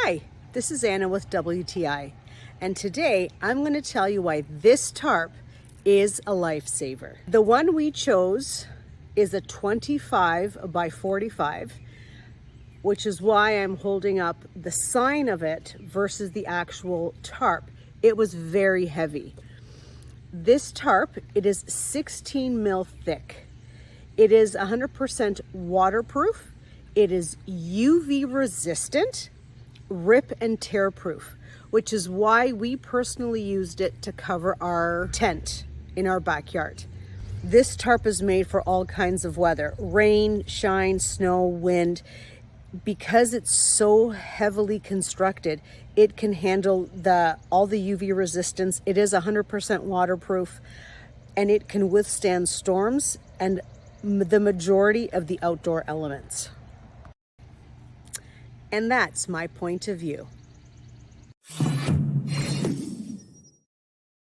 Hi, this is Anna with WTI, and today I'm going to tell you why this tarp is a lifesaver. The one we chose is a 25 by 45, which is why I'm holding up the sign of it versus the actual tarp. It was very heavy. This tarp, it is 16 mil thick. It is 100% waterproof. It is UV resistant, rip and tear proof, which is why we personally used it to cover our tent in our backyard. This tarp is made for all kinds of weather, rain, shine, snow, wind. Because it's so heavily constructed, it can handle all the UV resistance. It is 100% waterproof, and it can withstand storms and the majority of the outdoor elements. And that's my point of view.